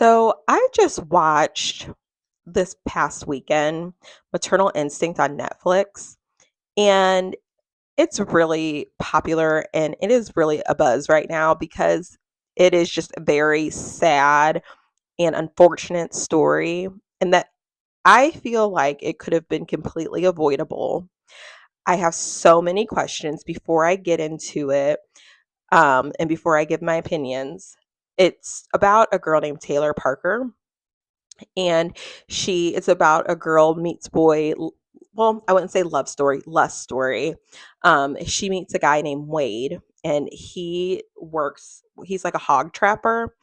So I just watched this past weekend Maternal Instinct on Netflix, and it's really popular and it is really a buzz right now because it is just a very sad and unfortunate story, and that I feel like it could have been completely avoidable. I have so many questions before I get into it, and before I give my opinions. It's about a girl named Taylor Parker, and it's about a girl meets boy. Well, I wouldn't say love story, lust story. She meets a guy named Wade, and he's like a hog trapper,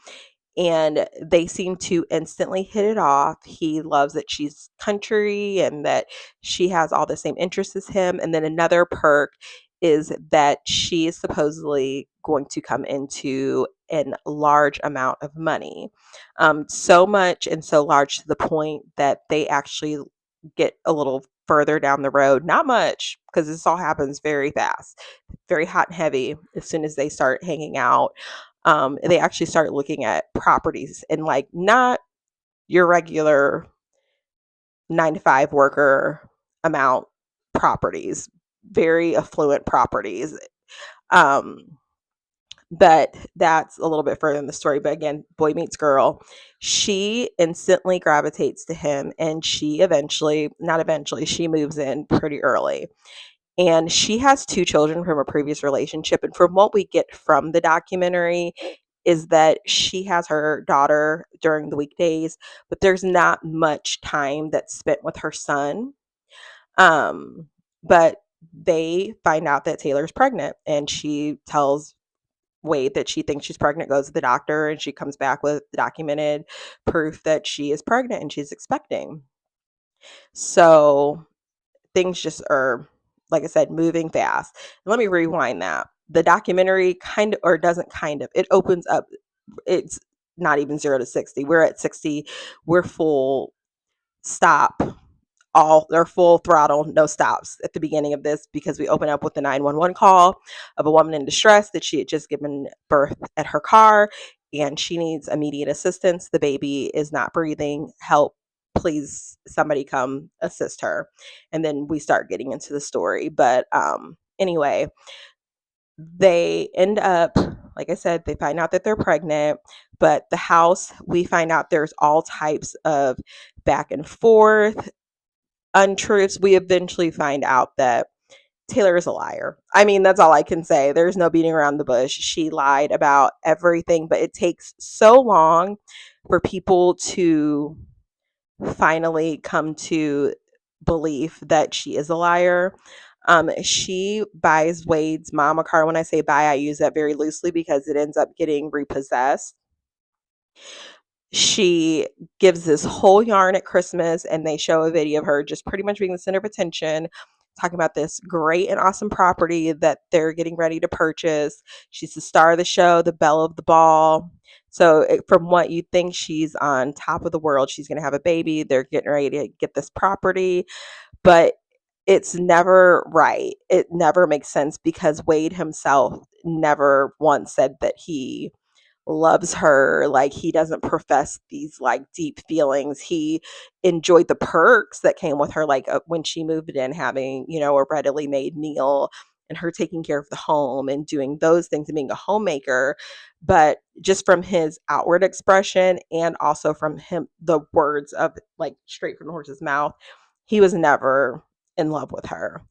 and they seem to instantly hit it off. He loves that she's country and that she has all the same interests as him. And then another perk is that she is supposedly going to come into a large amount of money. So much and so large to the point that they actually get a little further down the road. Not much, because this all happens very fast, very hot and heavy as soon as they start hanging out. They actually start looking at properties and like not your regular 9 to 5 worker amount properties, very affluent properties. Um, but that's a little bit further in the story. But again, boy meets girl. She instantly gravitates to him, and she eventually, not eventually, she moves in pretty early. And she has 2 children from a previous relationship, and from what we get from the documentary is that she has her daughter during the weekdays, but there's not much time that's spent with her son. But they find out that Taylor's pregnant, and she tells Wade that she thinks she's pregnant, goes to the doctor, and she comes back with documented proof that she is pregnant and she's expecting. So things just are, like I said, moving fast. Let me rewind that. The documentary kind of, or doesn't kind of, it opens up, it's not even 0 to 60. We're at 60. We're full stop, all or full throttle, no stops at the beginning of this, because we open up with the 911 call of a woman in distress that she had just given birth at her car, and she needs immediate assistance. The baby is not breathing. Help, please, somebody come assist her. And then we start getting into the story. But anyway, they end up, like I said, they find out that they're pregnant, but the house, we find out there's all types of back and forth untruths. We eventually find out that Taylor is a liar. I mean, that's all I can say. There's no beating around the bush. She lied about everything, but it takes so long for people to finally come to belief that she is a liar. She buys Wade's mom a car. When I say buy, I use that very loosely because it ends up getting repossessed. She gives this whole yarn at Christmas, and they show a video of her just pretty much being the center of attention, talking about this great and awesome property that they're getting ready to purchase. She's the star of the show, the belle of the ball. So, from what you think, she's on top of the world. She's going to have a baby. They're getting ready to get this property, but it's never right. It never makes sense because Wade himself never once said that he loves her. Like, he doesn't profess these like deep feelings. He enjoyed the perks that came with her, like when she moved in, having, a readily made meal, and her taking care of the home and doing those things and being a homemaker. But just from his outward expression, and also from him, the words of, like, straight from the horse's mouth, he was never in love with her.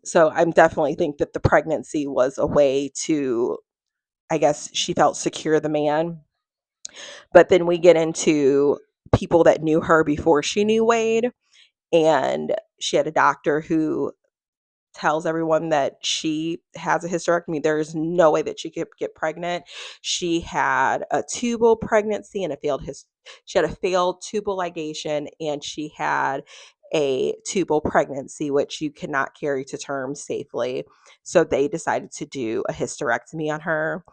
So I definitely think that the pregnancy was a way to, I guess, she felt secure, the man. But then we get into people that knew her before she knew Wade, and she had a doctor who tells everyone that she has a hysterectomy. There's no way that she could get pregnant. She had a tubal pregnancy and she had a failed tubal ligation, and she had a tubal pregnancy, which you cannot carry to term safely. So they decided to do a hysterectomy on her.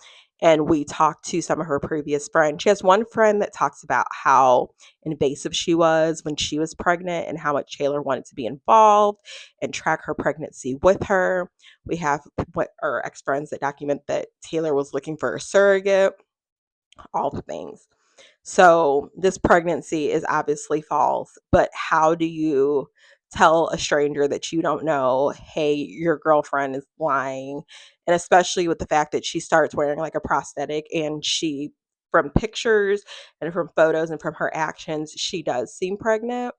And we talked to some of her previous friends. She has one friend that talks about how invasive she was when she was pregnant and how much Taylor wanted to be involved and track her pregnancy with her. We have what our ex friends that document that Taylor was looking for a surrogate. all the things. So this pregnancy is obviously false, but how do you tell a stranger that you don't know, hey, your girlfriend is lying? And especially with the fact that she starts wearing like a prosthetic, and she, from pictures and from photos and from her actions, she does seem pregnant.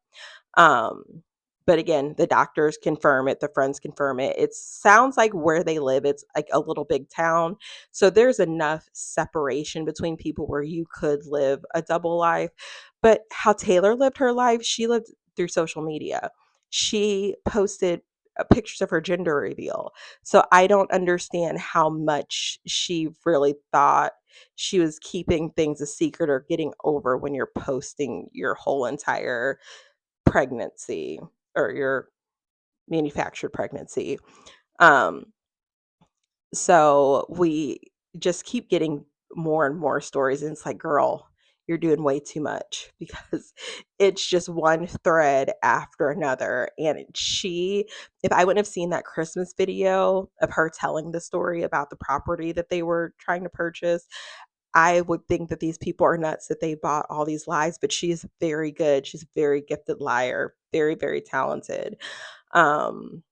Um, but again, the doctors confirm it, the friends confirm it. It sounds like where they live, it's like a little big town. So there's enough separation between people where you could live a double life. But how Taylor lived her life, she lived through social media. She posted pictures of her gender reveal. So I don't understand how much she really thought she was keeping things a secret or getting over when you're posting your whole entire pregnancy or your manufactured pregnancy. Um, so we just keep getting more and more stories, and it's like, girl, you're doing way too much because it's just one thread after another. And she, if I wouldn't have seen that Christmas video of her telling the story about the property that they were trying to purchase, I would think that these people are nuts that they bought all these lies, but she is very good. She's a very gifted liar, very, very talented. Um,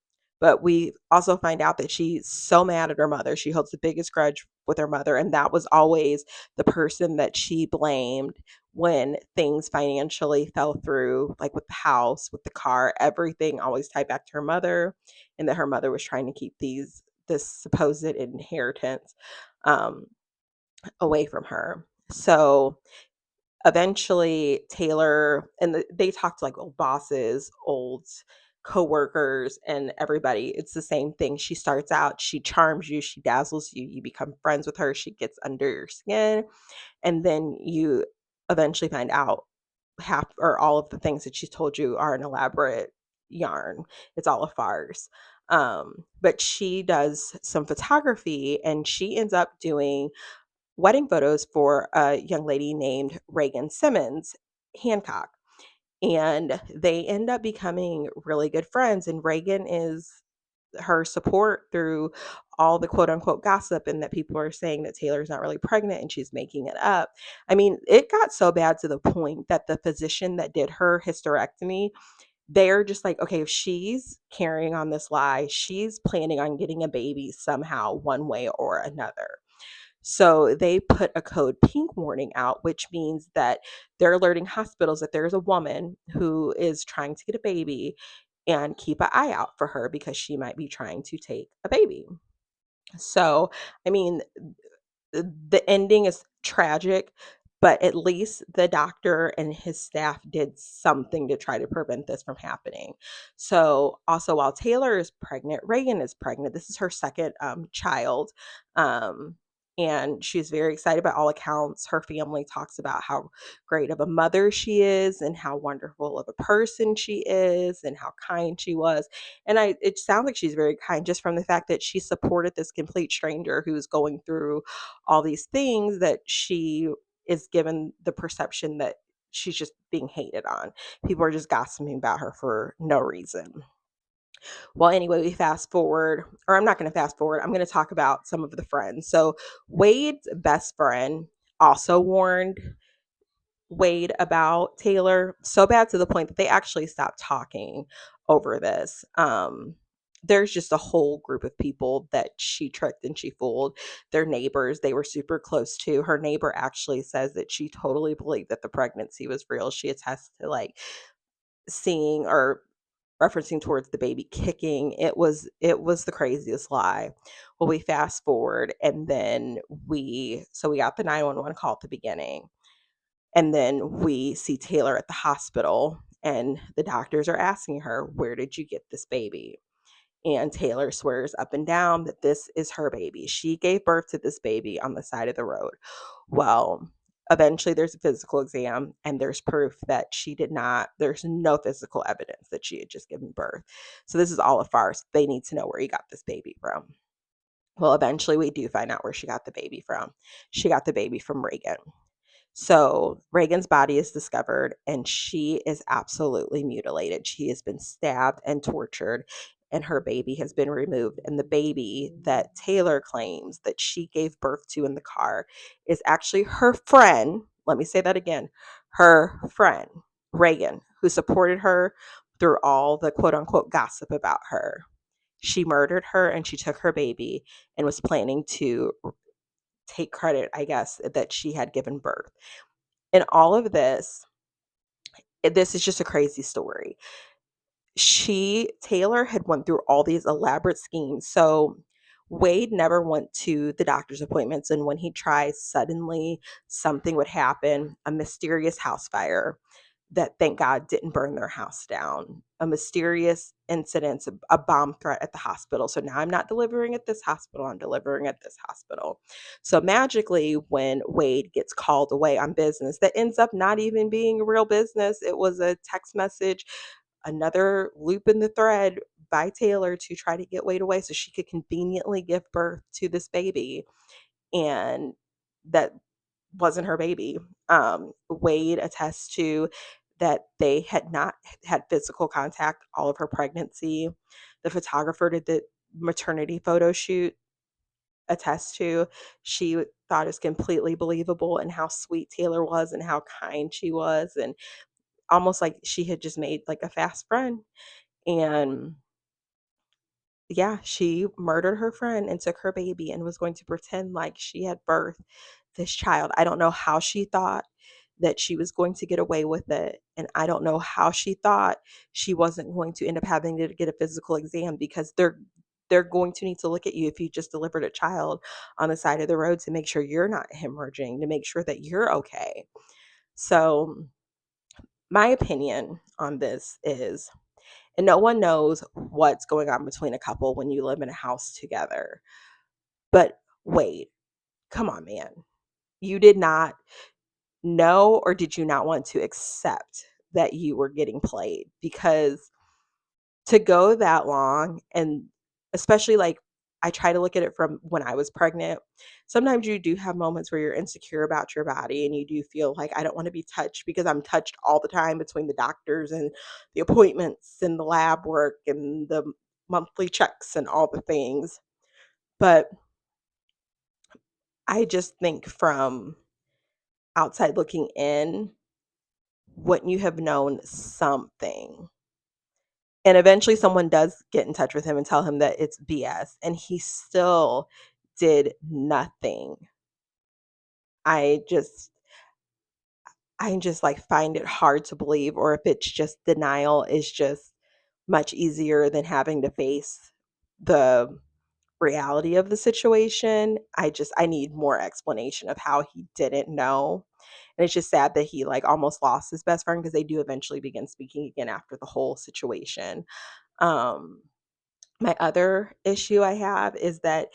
but we also find out that she's so mad at her mother. She holds the biggest grudge with her mother, and that was always the person that she blamed when things financially fell through, like with the house, with the car, everything always tied back to her mother, and that her mother was trying to keep this supposed inheritance um, away from her. So eventually Taylor and they talk to like old bosses, old coworkers, and everybody. It's the same thing. She starts out, she charms you, she dazzles you, you become friends with her, she gets under your skin, and then you eventually find out half or all of the things that she's told you are an elaborate yarn. It's all a farce. But she does some photography, and she ends up doing wedding photos for a young lady named Reagan Simmons Hancock. And they end up becoming really good friends. And Reagan is her support through all the quote unquote gossip, and that people are saying that Taylor's not really pregnant and she's making it up. I mean, it got so bad to the point that the physician that did her hysterectomy, they're just like, okay, if she's carrying on this lie, she's planning on getting a baby somehow, one way or another. So they put a code pink warning out, which means that they're alerting hospitals that there's a woman who is trying to get a baby, and keep an eye out for her because she might be trying to take a baby. So, I mean, the ending is tragic, but at least the doctor and his staff did something to try to prevent this from happening. So, also, while Taylor is pregnant, Reagan is pregnant. This is her second child. Um, and she's very excited by all accounts. Her family talks about how great of a mother she is, and how wonderful of a person she is, and how kind she was. And it sounds like she's very kind just from the fact that she supported this complete stranger who's going through all these things, that she is given the perception that she's just being hated on. People are just gossiping about her for no reason. Well, anyway, we fast forward, or I'm not going to fast forward. I'm going to talk about some of the friends. So, Wade's best friend also warned Wade about Taylor so bad to the point that they actually stopped talking over this. There's just a whole group of people that she tricked and she fooled. Their neighbors, they were super close to. Her neighbor actually says that she totally believed that the pregnancy was real. She attests to like seeing or referencing towards the baby kicking. It was the craziest lie. Well, we fast forward, and then we got the 911 call at the beginning, and then we see Taylor at the hospital, and the doctors are asking her, where did you get this baby? And Taylor swears up and down that this is her baby. She gave birth to this baby on the side of the road. Well, eventually there's a physical exam, and there's proof that she did not, there's no physical evidence that she had just given birth. So this is all a farce. They need to know where you got this baby from. Well, eventually we do find out where she got the baby from. She got the baby from Reagan. So Reagan's body is discovered, and she is absolutely mutilated. She has been stabbed and tortured. and her baby has been removed. And the baby that Taylor claims that she gave birth to in the car is actually her friend. Let me say that again, her friend, Reagan, who supported her through all the quote unquote gossip about her. She murdered her and she took her baby and was planning to take credit, I guess, that she had given birth. And all of this is just a crazy story. Taylor had went through all these elaborate schemes. So Wade never went to the doctor's appointments, and when he tries, suddenly something would happen, a mysterious house fire that, thank God, didn't burn their house down, a mysterious incident, a bomb threat at the hospital. So now I'm not delivering at this hospital, I'm delivering at this hospital. So magically, when Wade gets called away on business that ends up not even being a real business, it was a text message, another loop in the thread by Taylor to try to get Wade away so she could conveniently give birth to this baby. And that wasn't her baby. Wade attests to that they had not had physical contact all of her pregnancy. The photographer did the maternity photo shoot attests to she thought it was completely believable and how sweet Taylor was and how kind she was, and almost like she had just made like a fast friend. And yeah, she murdered her friend and took her baby and was going to pretend like she had birthed this child. I don't know how she thought that she was going to get away with it. And I don't know how she thought she wasn't going to end up having to get a physical exam, because they're going to need to look at you if you just delivered a child on the side of the road to make sure you're not hemorrhaging, to make sure that you're okay. So my opinion on this is, and no one knows what's going on between a couple when you live in a house together. But wait, come on, man. You did not know, or did you not want to accept that you were getting played? Because to go that long, and especially like, I try to look at it from when I was pregnant. Sometimes you do have moments where you're insecure about your body and you do feel like, I don't want to be touched, because I'm touched all the time between the doctors and the appointments and the lab work and the monthly checks and all the things. But I just think from outside looking in, wouldn't you have known something? And eventually someone does get in touch with him and tell him that it's BS, and he still did nothing. I just I just like find it hard to believe, or if it's just denial is just much easier than having to face the reality of the situation. I need more explanation of how he didn't know. And it's just sad that he like almost lost his best friend, because they do eventually begin speaking again after the whole situation. Um My other issue I have is that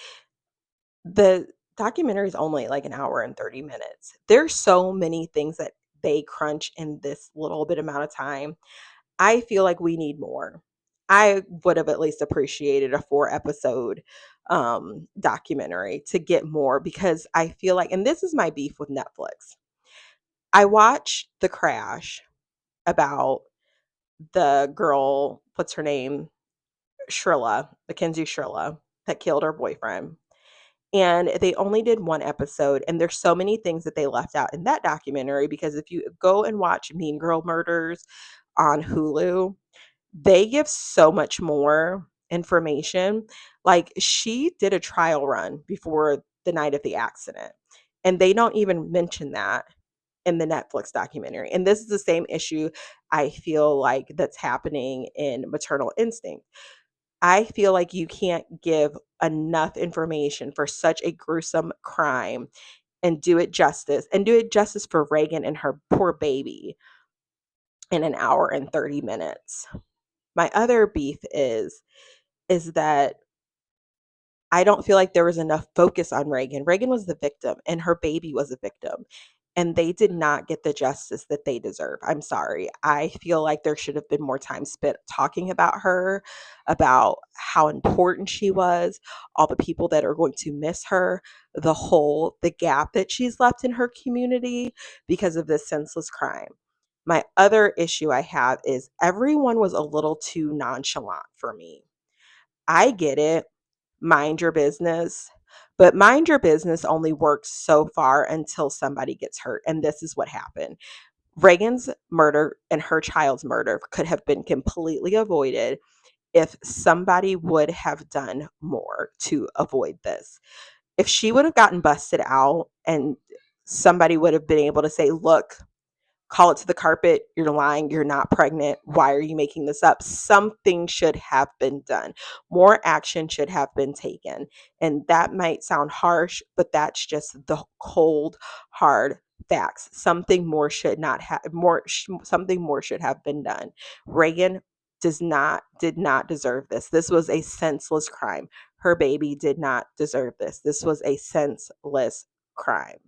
the documentary is only like an hour and 30 minutes. There's so many things that they crunch in this little bit amount of time. I feel like we need more. I would have at least appreciated a 4 episode documentary to get more, because I feel like, and this is my beef with Netflix. I watched The Crash about the girl, what's her name? Shrilla, Mackenzie Shrilla, that killed her boyfriend. And they only did 1 episode, and there's so many things that they left out in that documentary, because if you go and watch Mean Girl Murders on Hulu, they give so much more information. Like, she did a trial run before the night of the accident, and they don't even mention that in the Netflix documentary. And this is the same issue I feel like that's happening in Maternal Instinct. I feel like you can't give enough information for such a gruesome crime and do it justice for Reagan and her poor baby in an hour and 30 minutes. My other beef is that I don't feel like there was enough focus on Reagan. Reagan was the victim and her baby was a victim. And they did not get the justice that they deserve. I'm sorry. I feel like there should have been more time spent talking about her, about how important she was, all the people that are going to miss her, the gap that she's left in her community because of this senseless crime. My other issue I have is everyone was a little too nonchalant for me. I get it. Mind your business. But mind your business only works so far until somebody gets hurt. And this is what happened. Reagan's murder and her child's murder could have been completely avoided if somebody would have done more to avoid this. If she would have gotten busted out and somebody would have been able to say, look, call it to the carpet. You're lying. You're not pregnant. Why are you making this up? Something should have been done. More action should have been taken. And that might sound harsh, but that's just the cold, hard facts. Something more should not have something more should have been done. Reagan did not deserve this. This was a senseless crime. Her baby did not deserve this. This was a senseless crime.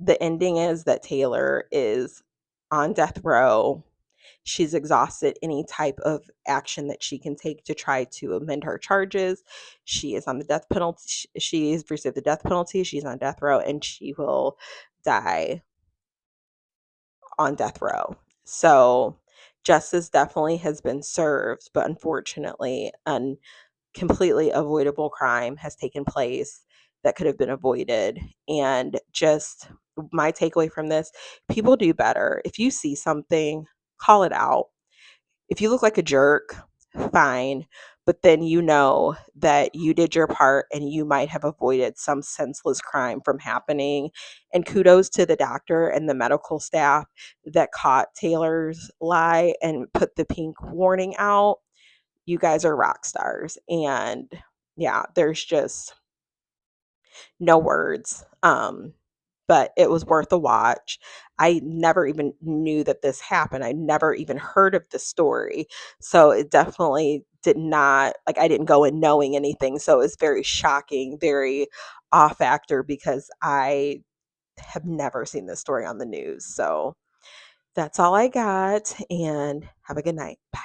The ending is that Taylor is on death row. She's exhausted any type of action that she can take to try to amend her charges. She is on the death penalty. She has received the death penalty. She's on death row and she will die on death row. So justice definitely has been served, but unfortunately, completely avoidable crime has taken place that could have been avoided. And just my takeaway from this, people do better. If you see something, call it out. If you look like a jerk, fine. But then you know that you did your part and you might have avoided some senseless crime from happening. And kudos to the doctor and the medical staff that caught Taylor's lie and put the pink warning out. You guys are rock stars. And yeah, there's just no words. But it was worth a watch. I never even knew that this happened. I never even heard of the story. So it definitely did not, like, I didn't go in knowing anything. So it was very shocking, very off factor because I have never seen this story on the news. So that's all I got. And have a good night. Bye.